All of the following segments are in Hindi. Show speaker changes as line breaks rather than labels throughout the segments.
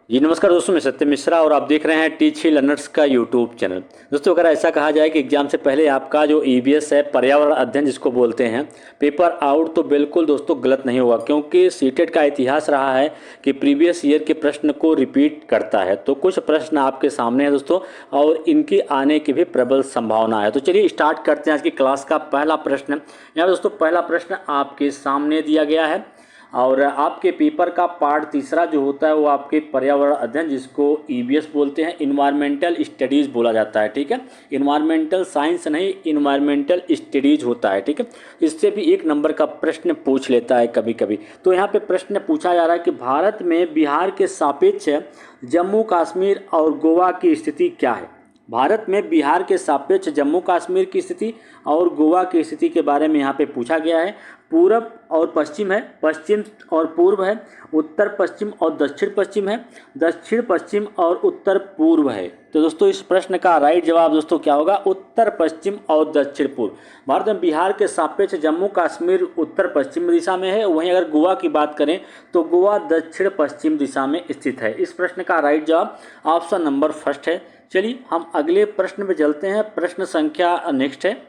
जी नमस्कार दोस्तों, मैं सत्यम मिश्रा और आप देख रहे हैं टीच ही लर्नर्स का यूट्यूब चैनल। दोस्तों, अगर ऐसा कहा जाए कि एग्जाम से पहले आपका जो ईवीएस है, पर्यावरण अध्ययन जिसको बोलते हैं, पेपर आउट, तो बिल्कुल दोस्तों गलत नहीं होगा, क्योंकि सीटेट का इतिहास रहा है कि प्रीवियस ईयर के प्रश्न को रिपीट करता है। तो कुछ प्रश्न आपके सामने हैं दोस्तों, और इनकी आने की भी प्रबल संभावना है। तो चलिए स्टार्ट करते हैं आज की क्लास का पहला प्रश्न। यहाँ दोस्तों पहला प्रश्न आपके सामने दिया गया है, और आपके पेपर का पार्ट तीसरा जो होता है वो आपके पर्यावरण अध्ययन, जिसको ईवीएस बोलते हैं, इन्वायरमेंटल स्टडीज़ बोला जाता है। ठीक है, इन्वायरमेंटल साइंस नहीं, इन्वायरमेंटल स्टडीज़ होता है। ठीक है, इससे भी एक नंबर का प्रश्न पूछ लेता है कभी कभी। तो यहाँ पे प्रश्न पूछा जा रहा है कि भारत में बिहार के सापेक्ष जम्मू कश्मीर और गोवा की स्थिति क्या है। भारत में बिहार के सापेक्ष जम्मू कश्मीर की स्थिति और गोवा की स्थिति के बारे में यहाँ पे पूछा गया है। पूरब और पश्चिम है, पश्चिम और पूर्व है, उत्तर पश्चिम और दक्षिण पश्चिम है, दक्षिण पश्चिम और उत्तर पूर्व है। तो दोस्तों इस प्रश्न का राइट जवाब दोस्तों क्या होगा? उत्तर पश्चिम और दक्षिण पूर्व। भारत में बिहार के सापेक्ष जम्मू कश्मीर उत्तर पश्चिम दिशा में है, वहीं अगर गोवा की बात करें तो गोवा दक्षिण पश्चिम दिशा में स्थित है। इस प्रश्न का राइट जवाब ऑप्शन नंबर फर्स्ट है। चलिए हम अगले प्रश्न में चलते हैं। प्रश्न संख्या नेक्स्ट है।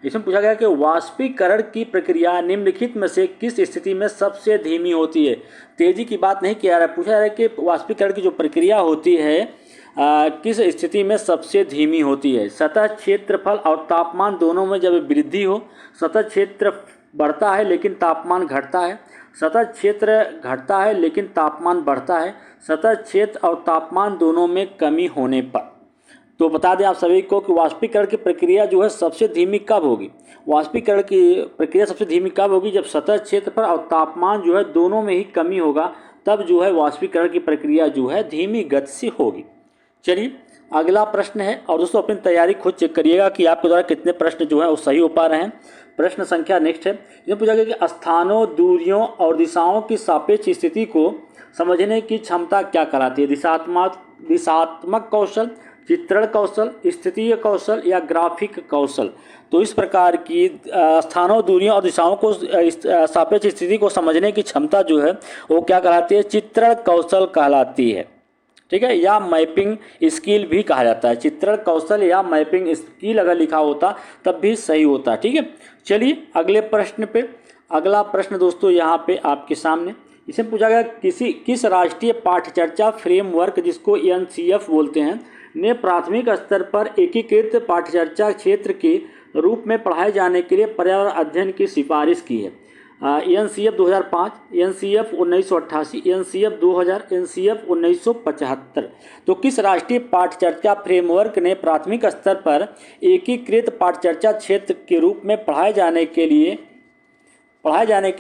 इसमें पूछा गया कि वाष्पीकरण की प्रक्रिया निम्नलिखित में से किस स्थिति में सबसे धीमी होती है। तेजी की बात नहीं किया जा रहा है, पूछा जा रहा है कि वाष्पीकरण की जो प्रक्रिया होती है किस स्थिति में सबसे धीमी होती है। सतह क्षेत्रफल और तापमान दोनों में जब वृद्धि हो, सतह क्षेत्र बढ़ता है लेकिन तापमान घटता है, सतह क्षेत्र घटता है लेकिन तापमान बढ़ता है, सतह क्षेत्र और तापमान दोनों में कमी होने पर। तो बता दें आप सभी को कि वाष्पीकरण की प्रक्रिया जो है सबसे धीमी कब होगी। वाष्पीकरण की प्रक्रिया सबसे धीमी कब होगी? जब सतह क्षेत्रफल और तापमान जो है दोनों में ही कमी होगा, तब जो है वाष्पीकरण की प्रक्रिया जो है धीमी गति से होगी। चलिए अगला प्रश्न है, और दोस्तों अपनी तैयारी खुद चेक करिएगा कि आपके द्वारा कितने प्रश्न जो है वो सही हो पा रहे हैं। प्रश्न संख्या नेक्स्ट है। इसमें पूछा गया कि स्थानों, दूरियों और दिशाओं की सापेक्ष स्थिति को समझने की क्षमता क्या कहलाती है। दिशात्मक कौशल, चित्रण कौशल, स्थितीय कौशल या ग्राफिक कौशल। तो इस प्रकार की स्थानों, दूरियों और दिशाओं को सापेक्ष स्थिति को समझने की क्षमता जो है वो क्या कहलाती है? चित्रण कौशल कहलाती है। ठीक है, या मैपिंग स्किल भी कहा जाता है। चित्रण कौशल या मैपिंग स्किल अगर लिखा होता तब भी सही होता। ठीक है, चलिए अगले प्रश्न पे। अगला प्रश्न दोस्तों यहाँ पे आपके सामने। इसमें पूछा गया किस राष्ट्रीय पाठ्यचर्चा फ्रेमवर्क, जिसको एनसीएफ बोलते हैं, ने प्राथमिक स्तर पर एकीकृत पाठ्यचर्चा क्षेत्र के रूप में पढ़ाए जाने के लिए पर्यावरण अध्ययन की सिफारिश की है। NCF 2005, NCF 1988, NCF 2000, NCF 1975। तो किस राष्ट्रीय पाठ्यचर्चा फ्रेमवर्क ने प्राथमिक स्तर पर एकीकृत पाठ्यचर्चा क्षेत्र के रूप में पढ़ाए जाने के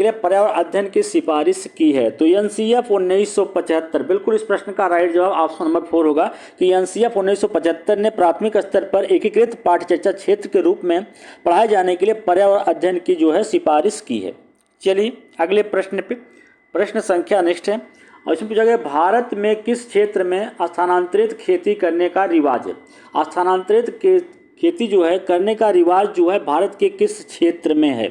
लिए पर्यावरण अध्ययन की सिफारिश की है? तो एनसीएफ 1975। बिल्कुल इस प्रश्न का राइट जवाब ऑप्शन नंबर 4 होगा कि एनसीएफ 1975 ने प्राथमिक स्तर पर एकीकृत पाठ्यचर्चा क्षेत्र के रूप में पढ़ाए जाने के लिए पर्यावरण अध्ययन की जो है सिफारिश की है। चलिए अगले प्रश्न पे। प्रश्न संख्या नेक्स्ट है, और इसमें पूछा गया भारत में किस क्षेत्र में स्थानांतरित खेती करने का रिवाज है। स्थानांतरित खेती जो है करने का रिवाज जो है भारत के किस क्षेत्र में है।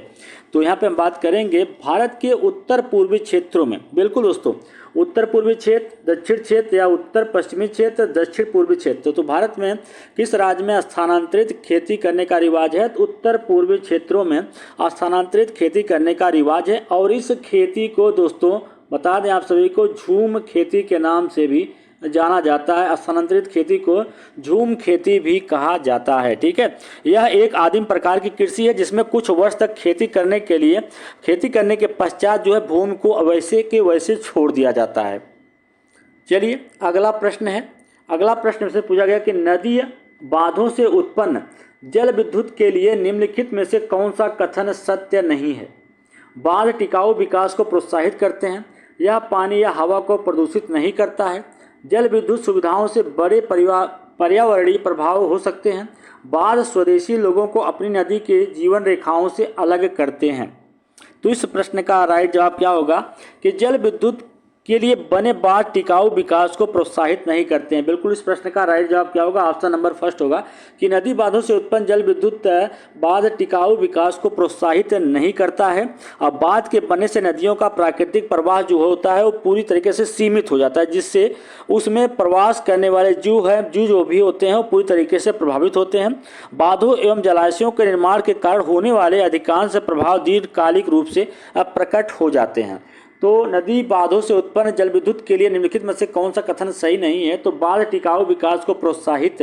तो यहाँ पे हम बात करेंगे भारत के उत्तर पूर्वी क्षेत्रों में। बिल्कुल दोस्तों, उत्तर पूर्वी क्षेत्र, दक्षिण क्षेत्र या उत्तर पश्चिमी क्षेत्र, दक्षिण पूर्वी क्षेत्र। तो भारत में किस राज्य में स्थानांतरित खेती करने का रिवाज है? तो उत्तर पूर्वी क्षेत्रों में स्थानांतरित खेती करने का रिवाज है। और इस खेती को दोस्तों बता दें आप सभी को, झूम खेती के नाम से भी जाना जाता है। स्थानांतरित खेती को झूम खेती भी कहा जाता है। ठीक है, यह एक आदिम प्रकार की कृषि है जिसमें कुछ वर्ष तक खेती करने के पश्चात जो है भूमि को वैसे के वैसे छोड़ दिया जाता है। चलिए अगला प्रश्न है। अगला प्रश्न से पूछा गया कि नदी बांधों से उत्पन्न जल विद्युत के लिए निम्नलिखित में से कौन सा कथन सत्य नहीं है। बांध टिकाऊ विकास को प्रोत्साहित करते हैं, यह पानी या हवा को प्रदूषित नहीं करता है, जल विद्युत सुविधाओं से बड़े पर्यावरणीय प्रभाव हो सकते हैं, बांध स्वदेशी लोगों को अपनी नदी के जीवन रेखाओं से अलग करते हैं। तो इस प्रश्न का राइट जवाब क्या होगा कि जल विद्युत के लिए बने बांध टिकाऊ विकास को प्रोत्साहित नहीं करते हैं। बिल्कुल इस प्रश्न का राइट जवाब क्या होगा? ऑप्शन नंबर फर्स्ट होगा कि नदी बांधों से उत्पन्न जल विद्युत बांध टिकाऊ विकास को प्रोत्साहित नहीं करता है। अब बांध के बनने से नदियों का प्राकृतिक प्रवाह जो होता है वो पूरी तरीके से सीमित हो जाता है, जिससे उसमें प्रवास करने वाले जीव जो भी होते हैं वो पूरी तरीके से प्रभावित होते हैं। बांधों एवं जलाशयों के निर्माण के कारण होने वाले अधिकांश प्रभाव दीर्घकालिक रूप से प्रकट हो जाते हैं। तो नदी बांधों से उत्पन्न जल विद्युत के लिए निम्नलिखित में से कौन सा कथन सही नहीं है? तो बांध टिकाऊ विकास को प्रोत्साहित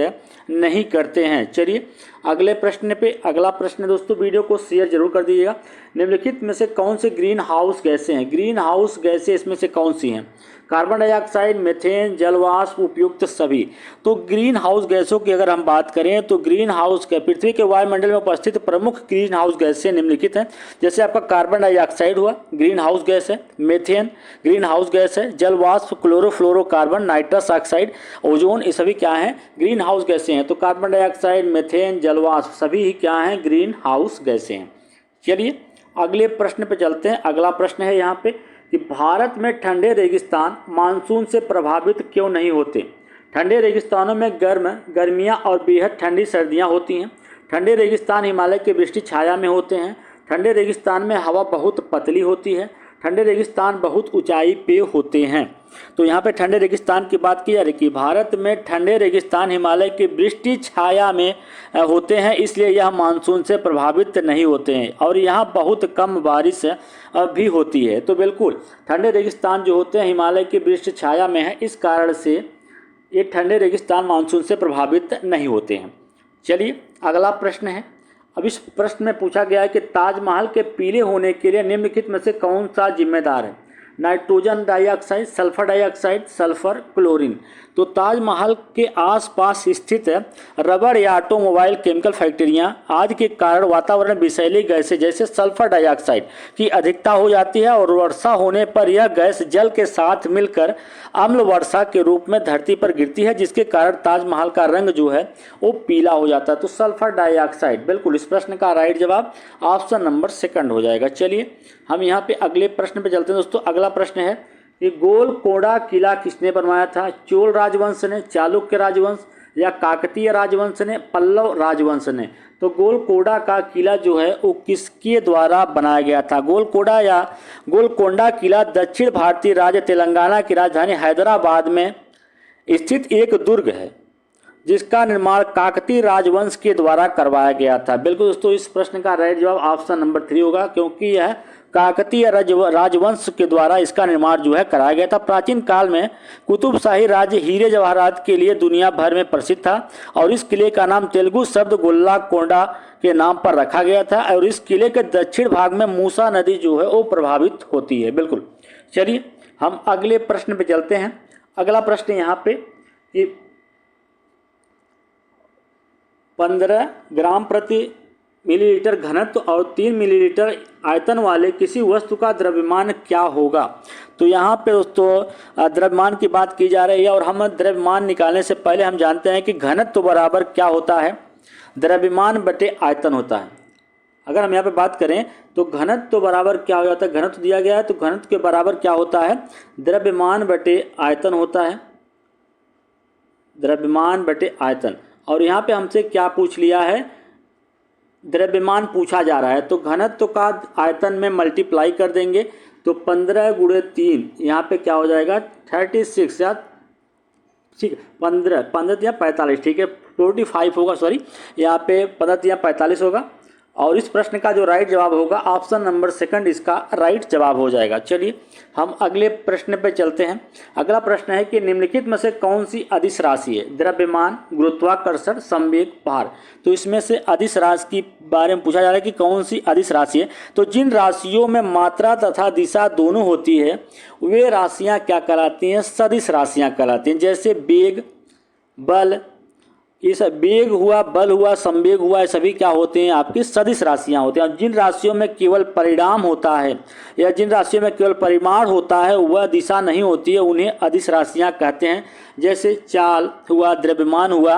नहीं करते हैं। चलिए अगले प्रश्न पे, अगला प्रश्न दोस्तों वीडियो को शेयर जरूर कर दीजिएगा। निम्नलिखित में से कौन से ग्रीन हाउस गैसें हैं? ग्रीन हाउस गैसें इसमें से कौन सी हैं? कार्बन डाइऑक्साइड, मीथेन, जलवाष्प, उपयुक्त सभी। तो ग्रीन हाउस गैसों की अगर हम बात करें तो ग्रीन हाउस पृथ्वी के वायुमंडल में उपस्थित प्रमुख ग्रीन हाउस गैसें निम्नलिखित हैं। जैसे आपका कार्बन डाइऑक्साइड हुआ, ग्रीन हाउस गैस है। मीथेन ग्रीन हाउस गैस है। जलवाष्प, क्लोरोफ्लोरोकार्बन, नाइट्रस ऑक्साइड, ओजोन, ये सभी क्या हैं? ग्रीन हाउस गैसें हैं। तो कार्बन डाइऑक्साइड, मीथेन, जलवाष्प सभी ही क्या हैं? ग्रीन हाउस गैसें हैं। चलिए अगले प्रश्न पे चलते हैं। अगला प्रश्न है यहाँ पे कि भारत में ठंडे रेगिस्तान मानसून से प्रभावित क्यों नहीं होते? ठंडे रेगिस्तानों में गर्मियाँ और बेहद ठंडी सर्दियाँ होती हैं। ठंडे रेगिस्तान हिमालय के वृष्टि छाया में होते हैं। ठंडे रेगिस्तान में हवा बहुत पतली होती है। ठंडे रेगिस्तान बहुत ऊंचाई पे होते हैं। तो यहाँ पे ठंडे रेगिस्तान की बात की जा रही है। भारत में ठंडे रेगिस्तान हिमालय की वृष्टि छाया में होते हैं, इसलिए यह मानसून से प्रभावित नहीं होते हैं और यहाँ बहुत कम बारिश भी होती है। तो बिल्कुल ठंडे रेगिस्तान जो होते हैं हिमालय की वृष्टि छाया में है, इस कारण से ये ठंडे रेगिस्तान मानसून से प्रभावित नहीं होते हैं। चलिए अगला प्रश्न है। अब इस प्रश्न में पूछा गया है कि ताजमहल के पीले होने के लिए निम्नलिखित में से कौन सा जिम्मेदार है? Nitrogen dioxide, sulphur dioxide, sulphur, chlorine. तो ताजमहल के आसपास स्थित रबर या ऑटोमोबाइल केमिकल फैक्ट्रियां आदि के कारण वातावरण में विषैली गैसें जैसे सल्फर डाइऑक्साइड की अधिकता हो जाती है और वर्षा होने पर यह गैस जल के साथ मिलकर अम्ल वर्षा के रूप में धरती पर गिरती है, जिसके कारण ताजमहल का रंग जो है वो पीला हो जाता है। तो सल्फर डाइऑक्साइड बिल्कुल इस प्रश्न का राइट जवाब ऑप्शन नंबर सेकंड हो जाएगा। चलिए हम यहाँ पे अगले प्रश्न पे चलते हैं दोस्तों। अगला प्रश्न है कि गोलकोंडा किला किसने बनवाया था? चोल राजवंश ने, चालुक्य राजवंश या काकतीय राजवंश ने, पल्लव राजवंश ने। तो गोलकोंडा का किला जो है वो किसके द्वारा बनाया गया था? गोलकोंडा किला दक्षिण भारतीय राज्य तेलंगाना की राजधानी हैदराबाद में स्थित एक दुर्ग है जिसका निर्माण काकतीय राजवंश के द्वारा करवाया गया था। बिल्कुल दोस्तों इस प्रश्न का राइट जवाब ऑप्शन नंबर 3 होगा, क्योंकि यह काकतीय राजवंश के द्वारा इसका निर्माण जो है कराया गया था। प्राचीन काल में कुतुबशाही राज्य हीरे जवाहरात के लिए दुनिया भर में प्रसिद्ध था और इस किले का नाम तेलुगु शब्द गोल्लाकोंडा के नाम पर रखा गया था और इस किले के दक्षिण भाग में मूसा नदी जो है वो प्रभावित होती है। बिल्कुल चलिए हम अगले प्रश्न पे चलते हैं। अगला प्रश्न यहाँ पे कि 15 ग्राम प्रति मिलीलीटर घनत्व और 3 मिलीलीटर आयतन वाले किसी वस्तु का द्रव्यमान क्या होगा? तो यहाँ पे दोस्तों द्रव्यमान की बात की जा रही है और हम द्रव्यमान निकालने से पहले हम जानते हैं कि घनत्व बराबर क्या होता है? द्रव्यमान बटे आयतन होता है। अगर हम यहाँ पे बात करें तो घनत्व बराबर क्या हो जाता है? घनत्व दिया गया है तो घनत्व के बराबर क्या होता है? द्रव्यमान बटे आयतन होता है। द्रव्यमान बटे आयतन। और यहाँ पे हमसे क्या पूछ लिया है? द्रव्यमान पूछा जा रहा है तो घनत्व का आयतन में मल्टीप्लाई कर देंगे तो 15 × 3 यहाँ पे क्या हो जाएगा? 36 या ठीक है 15 या 45, ठीक है 45 होगा, सॉरी यहाँ पे 15 या 45 होगा। और इस प्रश्न का जो राइट जवाब होगा ऑप्शन नंबर सेकंड इसका राइट जवाब हो जाएगा। चलिए हम अगले प्रश्न पे चलते हैं। अगला प्रश्न है कि निम्नलिखित में से कौन सी अदिश राशि है? द्रव्यमान, गुरुत्वाकर्षण, संवेग, भार। तो इसमें से अदिश राशि के बारे में पूछा जा रहा है कि कौन सी अदिश राशि है? तो जिन राशियों में मात्रा तथा दिशा दोनों होती है वे राशियाँ क्या कहलाती हैं? सदिश राशियाँ कहलाती हैं। जैसे वेग, बल, ये सब वेग हुआ, बल हुआ, संवेग हुआ, ये सभी क्या होते हैं? आपकी सदिश राशियां होती हैं। और जिन राशियों में केवल परिणाम होता है या जिन राशियों में केवल परिमाण होता है वह दिशा नहीं होती है उन्हें अदिश राशियां कहते हैं। जैसे चाल हुआ, द्रव्यमान हुआ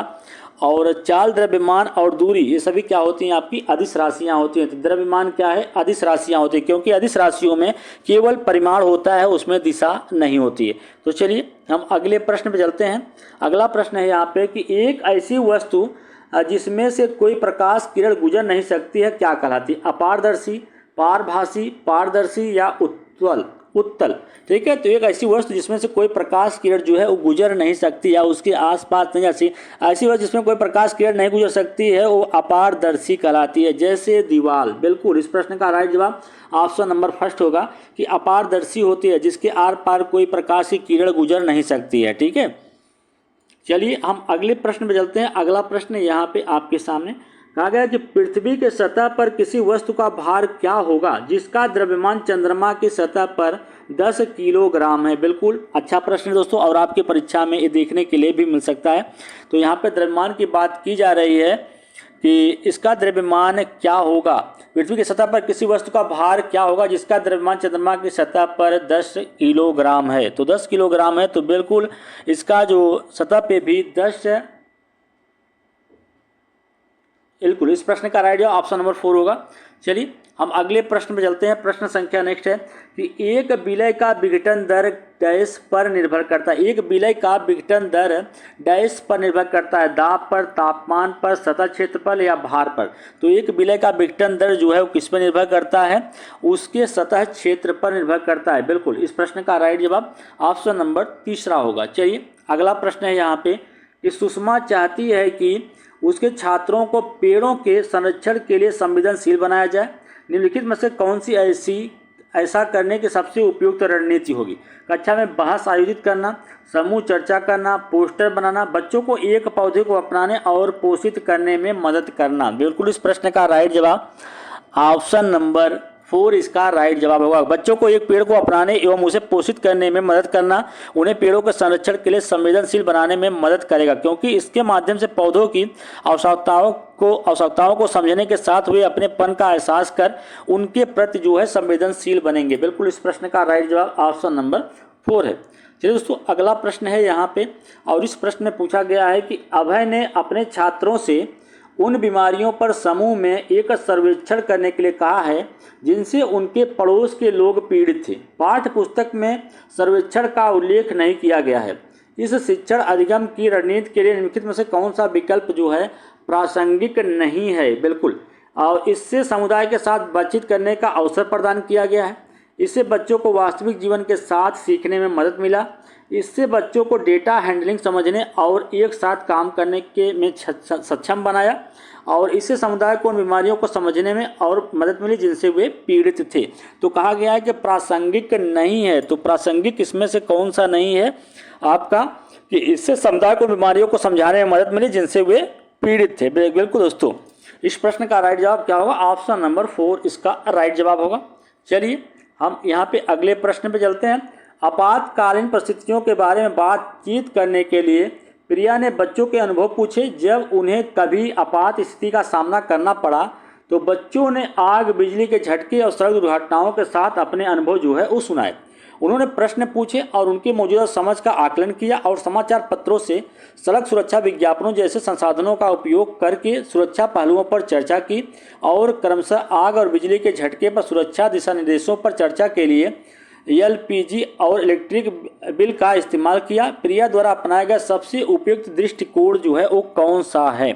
और चाल, द्रव्यमान और दूरी ये सभी क्या होती हैं? आपकी अदिश राशियाँ होती हैं। तो द्रव्यमान क्या है? अदिश राशियाँ होती हैं, क्योंकि अदिश राशियों में केवल परिमाण होता है, उसमें दिशा नहीं होती है। तो चलिए हम अगले प्रश्न पे चलते हैं। अगला प्रश्न है यहाँ पे कि एक ऐसी वस्तु जिसमें से कोई प्रकाश किरण गुजर नहीं सकती है क्या कहलाती है? अपारदर्शी, पारभासी, पारदर्शी या उत्तल। ठीक है, तो एक ऐसी वस्तु जिसमें से कोई प्रकाश किरण जो है वो गुजर नहीं सकती या उसके आसपास नहीं आती, ऐसी वस्तु जिसमें कोई प्रकाश किरण नहीं गुजर सकती है वो अपारदर्शी कहलाती है, जैसे दीवार। बिल्कुल, इस प्रश्न का राइट जवाब ऑप्शन नंबर फर्स्ट होगा कि अपारदर्शी होती है, जिसके आर पार कोई प्रकाश की किरण गुजर नहीं सकती है। ठीक है, चलिए हम अगले प्रश्न पे चलते हैं। अगला प्रश्न यहाँ पे आपके सामने कहा गया कि पृथ्वी के सतह पर किसी वस्तु का भार क्या होगा जिसका द्रव्यमान चंद्रमा की सतह पर 10 किलोग्राम है? बिल्कुल अच्छा प्रश्न है दोस्तों, और आपकी परीक्षा में ये देखने के लिए भी मिल सकता है। तो यहाँ पे द्रव्यमान की बात की जा रही है कि इसका द्रव्यमान क्या होगा, पृथ्वी की सतह पर किसी वस्तु का भार क्या होगा जिसका द्रव्यमान चंद्रमा की सतह पर 10 किलोग्राम है? तो 10 किलोग्राम है, तो बिल्कुल इसका जो सतह पे भी 10, बिल्कुल इस प्रश्न का राइट जवाब ऑप्शन नंबर 4 होगा। चलिए हम अगले प्रश्न पे चलते हैं। प्रश्न संख्या नेक्स्ट है कि एक विलय का विघटन दर डैश पर निर्भर करता है? एक विलय का विघटन दर डैश पर निर्भर करता है? दाब पर, तापमान पर, सतह क्षेत्रफल या भार पर? तो एक विलय का विघटन दर जो है वो किस पर निर्भर करता है? उसके सतह क्षेत्र पर निर्भर करता है। बिल्कुल इस प्रश्न का राइट जवाब ऑप्शन नंबर तीसरा होगा। चलिए अगला प्रश्न है यहाँ पे कि सुषमा चाहती है कि उसके छात्रों को पेड़ों के संरक्षण के लिए संवेदनशील बनाया जाए। निम्नलिखित में से कौन सी ऐसा करने की सबसे उपयुक्त रणनीति होगी? कक्षा में बहस आयोजित करना, समूह चर्चा करना, पोस्टर बनाना, बच्चों को एक पौधे को अपनाने और पोषित करने में मदद करना। बिल्कुल इस प्रश्न का राइट जवाब ऑप्शन नंबर 4 इसका राइट जवाब होगा। बच्चों को एक पेड़ को अपनाने एवं उसे पोषित करने में मदद करना उन्हें पेड़ों के संरक्षण के लिए संवेदनशील बनाने में मदद करेगा, क्योंकि इसके माध्यम से पौधों की आवश्यकताओं को समझने के साथ वे अपनेपन का एहसास कर उनके प्रति जो है संवेदनशील बनेंगे। बिल्कुल इस प्रश्न का राइट जवाब ऑप्शन नंबर 4 है। चलिए दोस्तों अगला प्रश्न है यहाँ पे, और इस प्रश्न में पूछा गया है कि अभय ने अपने छात्रों से उन बीमारियों पर समूह में एक सर्वेक्षण करने के लिए कहा है जिनसे उनके पड़ोस के लोग पीड़ित थे। पाठ्य पुस्तक में सर्वेक्षण का उल्लेख नहीं किया गया है। इस शिक्षण अधिगम की रणनीति के लिए निम्नलिखित में से कौन सा विकल्प जो है प्रासंगिक नहीं है? बिल्कुल, और इससे समुदाय के साथ बातचीत करने का अवसर प्रदान किया गया है। इससे बच्चों को वास्तविक जीवन के साथ सीखने में मदद मिला। इससे बच्चों को डेटा हैंडलिंग समझने और एक साथ काम करने के में सक्षम बनाया, और इससे समुदाय को उन बीमारियों को समझने में और मदद मिली जिनसे वे पीड़ित थे। तो कहा गया है कि प्रासंगिक नहीं है। तो प्रासंगिक इसमें से कौन सा नहीं है आपका? कि इससे समुदाय को बीमारियों को समझाने में मदद मिली जिनसे वे पीड़ित थे। बिल्कुल दोस्तों इस प्रश्न का राइट जवाब क्या होगा? ऑप्शन नंबर 4 इसका राइट जवाब होगा। चलिए हम यहाँ पे अगले प्रश्न पे चलते हैं। आपातकालीन परिस्थितियों के बारे में बातचीत करने के लिए प्रिया ने बच्चों के अनुभव पूछे। जब उन्हें कभी आपात स्थिति का सामना करना पड़ा तो बच्चों ने आग, बिजली के झटके और सड़क दुर्घटनाओं के साथ अपने अनुभव जो है वो सुनाए। उन्होंने प्रश्न पूछे और उनकी मौजूदा समझ का आकलन किया और समाचार पत्रों से सड़क सुरक्षा विज्ञापनों जैसे संसाधनों का उपयोग करके सुरक्षा पहलुओं पर चर्चा की और क्रमशः आग और बिजली के झटके पर सुरक्षा दिशा निर्देशों पर चर्चा के लिए एलपीजी और इलेक्ट्रिक बिल का इस्तेमाल किया। प्रिया द्वारा अपनाया गया सबसे उपयुक्त दृष्टिकोण जो है वो कौन सा है?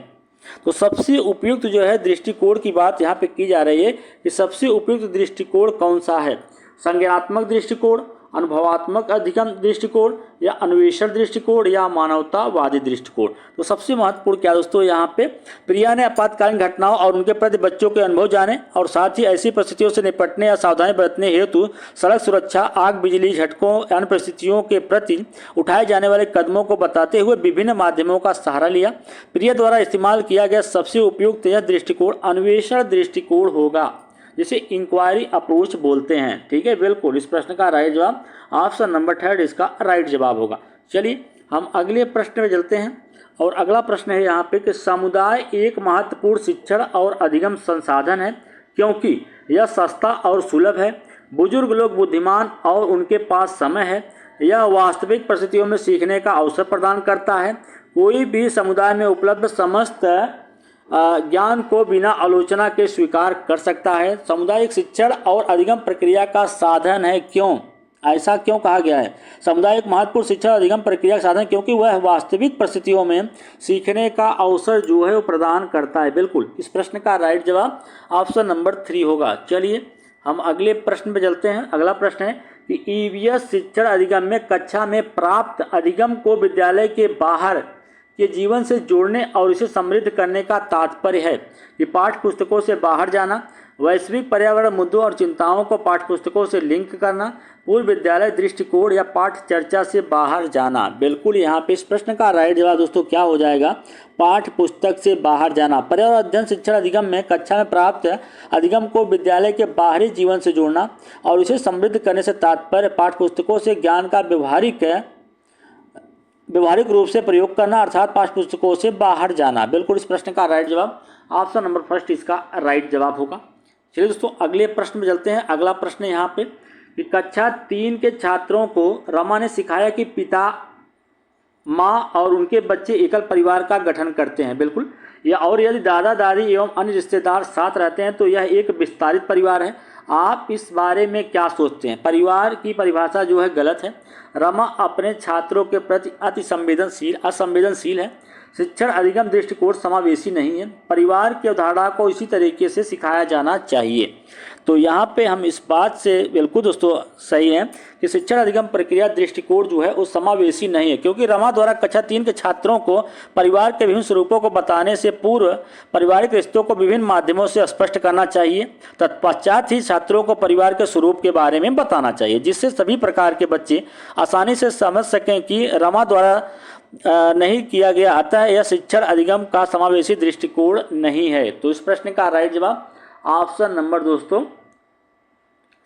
तो सबसे उपयुक्त जो है दृष्टिकोण की बात यहाँ पे की जा रही है कि सबसे उपयुक्त दृष्टिकोण कौन सा है? संज्ञानात्मक दृष्टिकोण, अनुभवात्मक अधिगम दृष्टिकोण या अन्वेषण दृष्टिकोण या मानवतावादी दृष्टिकोण? तो सबसे महत्वपूर्ण क्या दोस्तों यहाँ पे प्रिया ने आपातकालीन घटनाओं और उनके प्रति बच्चों के अनुभव जाने और साथ ही ऐसी परिस्थितियों से निपटने या सावधानी बरतने हेतु सड़क सुरक्षा, आग, बिजली झटकों, अन्य परिस्थितियों के प्रति उठाए जाने वाले कदमों को बताते हुए विभिन्न माध्यमों का सहारा लिया। प्रिया द्वारा इस्तेमाल किया गया सबसे उपयुक्त यह दृष्टिकोण अन्वेषण दृष्टिकोण होगा, जिसे इंक्वायरी अप्रोच बोलते हैं। ठीक है, बिल्कुल इस प्रश्न का राइट जवाब ऑप्शन नंबर 3 इसका राइट जवाब होगा। चलिए हम अगले प्रश्न में चलते हैं, और अगला प्रश्न है यहाँ पे कि समुदाय एक महत्वपूर्ण शिक्षण और अधिगम संसाधन है क्योंकि यह सस्ता और सुलभ है। बुजुर्ग लोग बुद्धिमान और उनके पास समय है। यह वास्तविक परिस्थितियों में सीखने का अवसर प्रदान करता है। कोई भी समुदाय में उपलब्ध समस्त ज्ञान को बिना आलोचना के स्वीकार कर सकता है। सामुदायिक शिक्षण और अधिगम प्रक्रिया का साधन है। क्यों ऐसा क्यों कहा गया है? सामुदायिक महत्वपूर्ण शिक्षण अधिगम प्रक्रिया का साधन, क्योंकि वह वास्तविक परिस्थितियों में सीखने का अवसर जो है वो प्रदान करता है। बिल्कुल, इस प्रश्न का राइट जवाब ऑप्शन नंबर 3 होगा। चलिए हम अगले प्रश्न पे चलते हैं। अगला प्रश्न है कि ईवीएस शिक्षण अधिगम में कक्षा में प्राप्त अधिगम को विद्यालय के बाहर के जीवन से जोड़ने और इसे समृद्ध करने का तात्पर्य है कि पाठ्य पुस्तकों से बाहर जाना, वैश्विक पर्यावरण मुद्दों और चिंताओं को पाठ्य पुस्तकों से लिंक करना, पूर्व विद्यालय दृष्टिकोण या पाठ्य चर्चा से बाहर जाना। बिल्कुल, यहाँ पे इस प्रश्न का राइट जवाब दोस्तों क्या हो जाएगा? पाठ्य पुस्तक से बाहर जाना। पर्यावरण अध्ययन शिक्षण अधिगम में कक्षा में प्राप्त अधिगम को विद्यालय के बाहरी जीवन से जोड़ना और इसे समृद्ध करने से तात्पर्य पाठ्य पुस्तकों से ज्ञान का व्यवहारिक रूप से प्रयोग करना, अर्थात पाठ्य पुस्तकों से बाहर जाना। बिल्कुल, इस प्रश्न का राइट जवाब ऑप्शन नंबर फर्स्ट इसका राइट जवाब होगा। चलिए दोस्तों अगले प्रश्न में चलते हैं। अगला प्रश्न यहाँ पे कि कक्षा 3 के छात्रों को रमा ने सिखाया कि पिता, माँ और उनके बच्चे एकल परिवार का गठन करते हैं। बिल्कुल, या और यदि दादा दादी एवं अन्य रिश्तेदार साथ रहते हैं तो यह एक विस्तारित परिवार है। आप इस बारे में क्या सोचते हैं? परिवार की परिभाषा जो है गलत है। रमा अपने छात्रों के प्रति अति असंवेदनशील है। शिक्षण अधिगम दृष्टिकोण समावेशी नहीं है। परिवार की अवधारणा को इसी तरीके से सिखाया जाना चाहिए। तो यहाँ पे हम इस बात से बिल्कुल दोस्तों सही हैं कि शिक्षण अधिगम प्रक्रिया दृष्टिकोण जो है वो समावेशी नहीं है, क्योंकि रमा द्वारा कक्षा 3 के छात्रों को परिवार के विभिन्न स्वरूपों को बताने से पूर्व पारिवारिक रिश्तों को विभिन्न माध्यमों से स्पष्ट करना चाहिए। तत्पश्चात ही छात्रों को परिवार के स्वरूप के बारे में बताना चाहिए, जिससे सभी प्रकार के बच्चे आसानी से समझ सकें कि रमा द्वारा नहीं किया गया। अतः यह शिक्षण अधिगम का समावेशी दृष्टिकोण नहीं है। तो इस प्रश्न का राइट जवाब ऑप्शन नंबर दोस्तों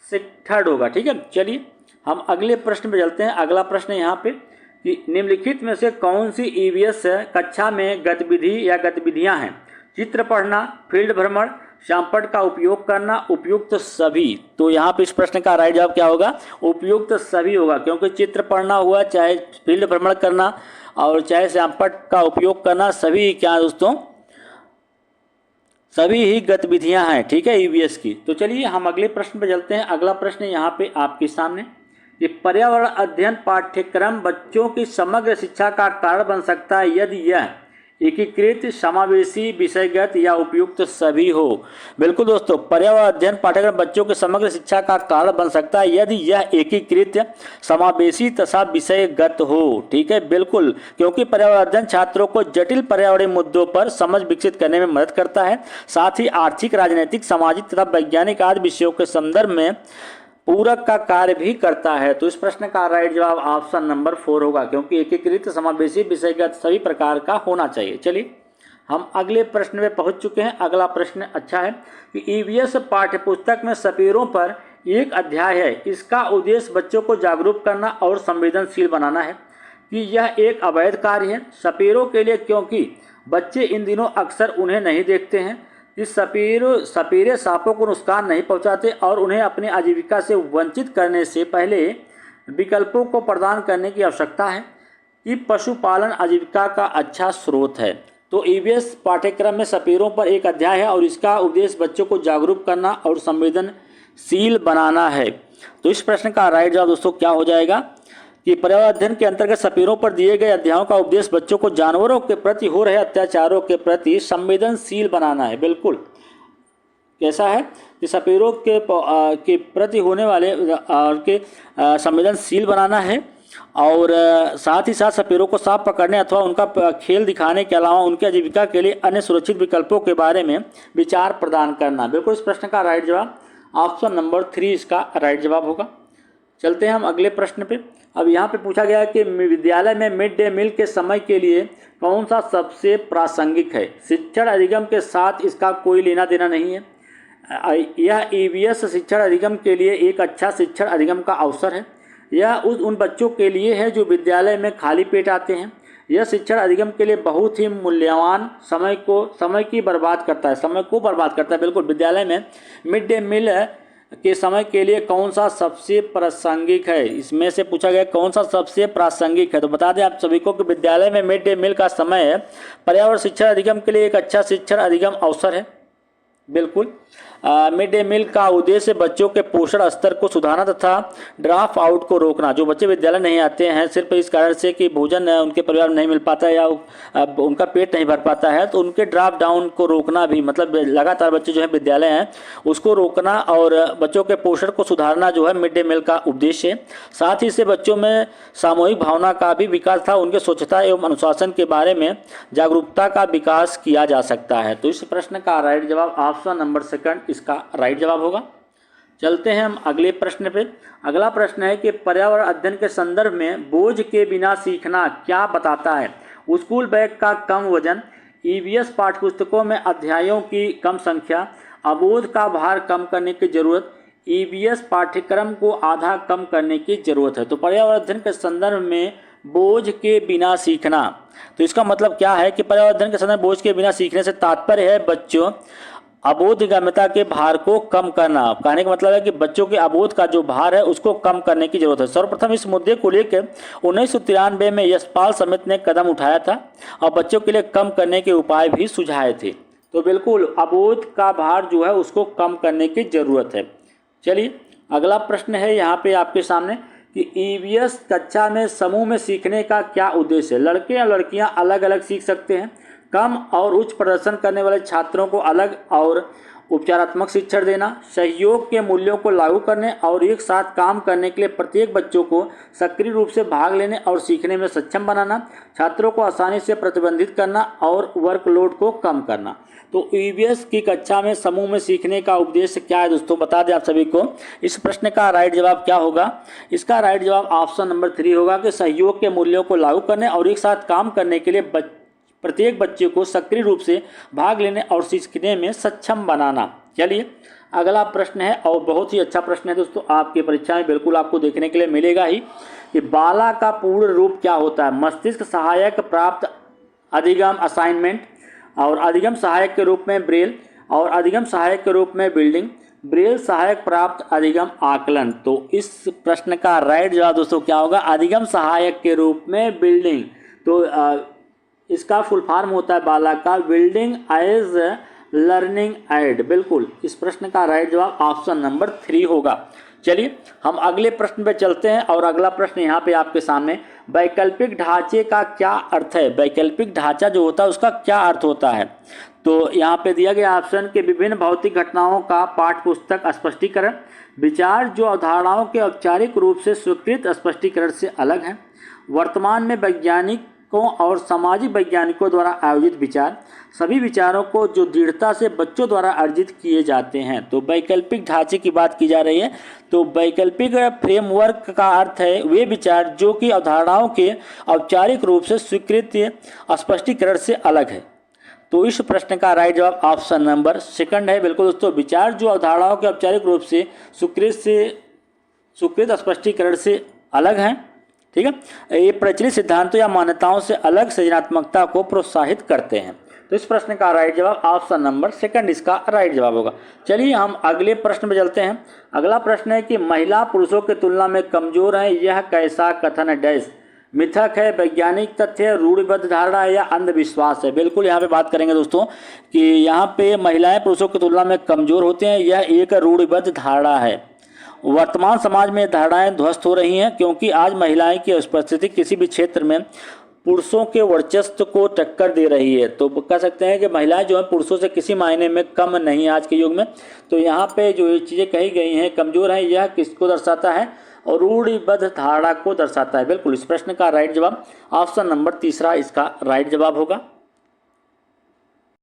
3 होगा। ठीक है, चलिए हम अगले प्रश्न पे चलते हैं। अगला प्रश्न यहाँ पे कि निम्नलिखित में से कौन सी ईवीएस कक्षा में गतिविधि या गतिविधियाँ हैं? चित्र पढ़ना, फील्ड भ्रमण, शामपट का उपयोग करना, उपयुक्त सभी। तो यहाँ पे इस प्रश्न का राइट जवाब क्या होगा? उपयुक्त सभी होगा, क्योंकि चित्र पढ़ना हुआ, चाहे फील्ड भ्रमण करना और चाहे शामपट का उपयोग करना, सभी क्या दोस्तों, सभी ही गतिविधियां हैं। ठीक है, ईवीएस की। तो चलिए हम अगले प्रश्न पर चलते हैं। अगला प्रश्न यहाँ पे आपके सामने कि पर्यावरण अध्ययन पाठ्यक्रम बच्चों की समग्र शिक्षा का कारण बन सकता है यदि यह एकीकृत, समावेशी, विषयगत या उपयुक्त सभी हो। बिल्कुल दोस्तों, पर्यावरण अध्ययन पाठ्यक्रम बच्चों के समग्र शिक्षा का कारण बन सकता है यदि यह एकीकृत, समावेशी तथा विषयगत हो। ठीक है, बिल्कुल, क्योंकि पर्यावरण अध्ययन छात्रों को जटिल पर्यावरणीय मुद्दों पर समझ विकसित करने में मदद करता है। साथ ही आर्थिक, राजनीतिक, सामाजिक तथा वैज्ञानिक आदि विषयों के संदर्भ में पूरक का कार्य भी करता है। तो इस प्रश्न का राइट जवाब ऑप्शन नंबर 4 होगा, क्योंकि एकीकृत, समावेशी, विषयगत सभी प्रकार का होना चाहिए। चलिए हम अगले प्रश्न में पहुंच चुके हैं। अगला प्रश्न अच्छा है कि ईवीएस पाठ्यपुस्तक में सपेरों पर एक अध्याय है। इसका उद्देश्य बच्चों को जागरूक करना और संवेदनशील बनाना है कि यह एक अवैध कार्य है सपेरों के लिए, क्योंकि बच्चे इन दिनों अक्सर उन्हें नहीं देखते हैं। इस सपेरे सांपों को नुकसान नहीं पहुंचाते और उन्हें अपनी आजीविका से वंचित करने से पहले विकल्पों को प्रदान करने की आवश्यकता है कि पशुपालन आजीविका का अच्छा स्रोत है। तो ईवीएस पाठ्यक्रम में सपेरों पर एक अध्याय है और इसका उद्देश्य बच्चों को जागरूक करना और संवेदनशील बनाना है। तो इस प्रश्न का राइट जवाब दोस्तों क्या हो जाएगा कि पर्यावरण अध्ययन के अंतर्गत सपेरों पर दिए गए अध्यायों का उद्देश्य बच्चों को जानवरों के प्रति हो रहे अत्याचारों के प्रति संवेदनशील बनाना है। बिल्कुल, कैसा है कि सपेरों के प्रति होने वाले के संवेदनशील बनाना है और साथ ही साथ सपेरों को सांप पकड़ने अथवा उनका खेल दिखाने के अलावा उनकी आजीविका के लिए अन्य सुरक्षित विकल्पों के बारे में विचार प्रदान करना। बिल्कुल, इस प्रश्न का राइट जवाब ऑप्शन नंबर 3 इसका राइट जवाब होगा। चलते हैं हम अगले प्रश्न पे। अब यहाँ पे पूछा गया है कि विद्यालय में मिड डे मील के समय के लिए कौन सा सबसे प्रासंगिक है? शिक्षण अधिगम के साथ इसका कोई लेना देना नहीं है। यह ईवीएस शिक्षण अधिगम के लिए एक अच्छा शिक्षण अधिगम का अवसर है। यह उन बच्चों के लिए है जो विद्यालय में खाली पेट आते हैं। यह शिक्षण अधिगम के लिए बहुत ही मूल्यवान समय को बर्बाद करता है। बिल्कुल, विद्यालय में मिड डे मील के समय के लिए कौन सा सबसे प्रासंगिक है? इसमें से पूछा गया कौन सा सबसे प्रासंगिक है। तो बता दें आप सभी को कि विद्यालय में मिड डे मील का समय है पर्यावरण शिक्षण अधिगम के लिए एक अच्छा शिक्षण अधिगम अवसर है। बिल्कुल। मिड डे मील का उद्देश्य बच्चों के पोषण स्तर को सुधारना तथा ड्रॉप आउट को रोकना। जो बच्चे विद्यालय नहीं आते हैं सिर्फ इस कारण से कि भोजन उनके परिवार में नहीं मिल पाता है या उनका पेट नहीं भर पाता है, तो उनके ड्रॉप डाउन को रोकना भी, मतलब लगातार बच्चे जो है विद्यालय हैं उसको रोकना और बच्चों के पोषण को सुधारना जो है मिड डे मील का उद्देश्य है। साथ ही से बच्चों में सामूहिक भावना का भी विकास था, उनके स्वच्छता एवं अनुशासन के बारे में जागरूकता का विकास किया जा सकता है। तो इस प्रश्न का राइट जवाब ऑप्शन नंबर सेकंड इसका राइट जवाब होगा। चलते हैं हम अगले प्रश्न पे। अगला प्रश्न है कि पर्यावरण अध्ययन के संदर्भ में बोझ के बिना सीखना क्या बताता है? स्कूल बैग का कम वजन, ईवीएस पाठ्यपुस्तकों में अध्यायों की कम संख्या, अबोध का भार कम करने की जरूरत, ईवीएस पाठ्यक्रम को आधा कम करने की जरूरत है। तो पर्यावरण अध्ययन के संदर्भ में बोझ के बिना सीखना, तो इसका मतलब क्या है कि पर्यावरण अध्ययन के संदर्भ में बोझ के बिना सीखने से तात्पर्य है बच्चों अबोधगम्यता के भार को कम करना। कहने का मतलब है कि बच्चों के अबोध का जो भार है उसको कम करने की जरूरत है। सर्वप्रथम इस मुद्दे को लेकर 1993 में यशपाल समिति ने कदम उठाया था और बच्चों के लिए कम करने के उपाय भी सुझाए थे। तो बिल्कुल अबोध का भार जो है उसको कम करने की जरूरत है। चलिए अगला प्रश्न है यहाँ पे आपके सामने कि ईवीएस कक्षा में समूह में सीखने का क्या उद्देश्य है? लड़के या लड़कियाँ अलग अलग सीख सकते हैं। कम और उच्च प्रदर्शन करने वाले छात्रों को अलग और उपचारात्मक शिक्षण देना, सहयोग के मूल्यों को लागू करने और एक साथ काम करने के लिए प्रत्येक बच्चों को सक्रिय रूप से भाग लेने और सीखने में सक्षम बनाना, छात्रों को आसानी से प्रतिबंधित करना और वर्कलोड को कम करना। तो ईवीएस की कक्षा में समूह में सीखने का उद्देश्य क्या है दोस्तों? बता दें आप सभी को। इस प्रश्न का राइट जवाब क्या होगा? इसका राइट जवाब ऑप्शन नंबर 3 होगा कि सहयोग के मूल्यों को लागू करने और एक साथ काम करने के लिए प्रत्येक बच्चे को सक्रिय रूप से भाग लेने और सीखने में सक्षम बनाना। चलिए अगला प्रश्न है और बहुत ही अच्छा प्रश्न है दोस्तों, आपकी परीक्षा में बिल्कुल आपको देखने के लिए मिलेगा ही कि बाला का पूर्ण रूप क्या होता है? मस्तिष्क सहायक प्राप्त अधिगम असाइनमेंट, और अधिगम सहायक के रूप में ब्रेल, और अधिगम सहायक के रूप में बिल्डिंग, ब्रेल सहायक प्राप्त अधिगम आकलन। तो इस प्रश्न का राइट जवाब दोस्तों क्या होगा? अधिगम सहायक के रूप में बिल्डिंग। तो इसका फुल फॉर्म होता है बाला का बिल्डिंग एज लर्निंग एड। बिल्कुल इस प्रश्न का राइट जवाब ऑप्शन नंबर 3 होगा। चलिए हम अगले प्रश्न पे चलते हैं और अगला प्रश्न यहाँ पे आपके सामने, वैकल्पिक ढांचे का क्या अर्थ है? वैकल्पिक ढांचा जो होता है उसका क्या अर्थ होता है? तो यहाँ पे दिया गया ऑप्शन के विभिन्न भौतिक घटनाओं का पाठ्यपुस्तक स्पष्टीकरण, विचार जो अवधारणाओं के औपचारिक रूप से स्वीकृत स्पष्टीकरण से अलग हैं, वर्तमान में वैज्ञानिकों और सामाजिक वैज्ञानिकों द्वारा आयोजित विचार, सभी विचारों को जो दृढ़ता से बच्चों द्वारा अर्जित किए जाते हैं। तो वैकल्पिक ढांचे की बात की जा रही है। तो वैकल्पिक फ्रेमवर्क का अर्थ है वे विचार जो कि अवधारणाओं के औपचारिक रूप से स्वीकृत स्पष्टीकरण से अलग है। तो इस प्रश्न का राइट जवाब ऑप्शन नंबर सेकंड है। बिल्कुल दोस्तों, विचार जो अवधारणाओं के औपचारिक रूप से स्वीकृत स्पष्टीकरण से अलग हैं। ठीक है, ये प्रचलित सिद्धांतों या मान्यताओं से अलग सृजनात्मकता को प्रोत्साहित करते हैं। तो इस प्रश्न का राइट जवाब ऑप्शन नंबर सेकंड इसका राइट जवाब होगा। चलिए हम अगले प्रश्न में चलते हैं। अगला प्रश्न है कि महिला पुरुषों की तुलना में कमजोर है, यह कैसा कथन है? डैश मिथक है, वैज्ञानिक तथ्य है, रूढ़िबद्ध धारणा है या अंधविश्वास है? बिल्कुल यहाँ पे बात करेंगे दोस्तों कि यहाँ पे महिलाएं पुरुषों की तुलना में कमजोर होते हैं, यह एक रूढ़िबद्ध धारणा है। वर्तमान समाज में धारणाएं ध्वस्त हो रही हैं क्योंकि आज महिलाएं की उपस्थिति किसी भी क्षेत्र में पुरुषों के वर्चस्व को टक्कर दे रही है। तो कह सकते हैं कि महिलाएं जो है पुरुषों से किसी मायने में कम नहीं आज के युग में। तो यहाँ पे जो ये चीज़ें कही गई हैं कमज़ोर हैं, यह किसको दर्शाता है? और रूढ़िबद्ध धारणा को दर्शाता है। बिल्कुल इस प्रश्न का राइट जवाब ऑप्शन नंबर 3 इसका राइट जवाब होगा।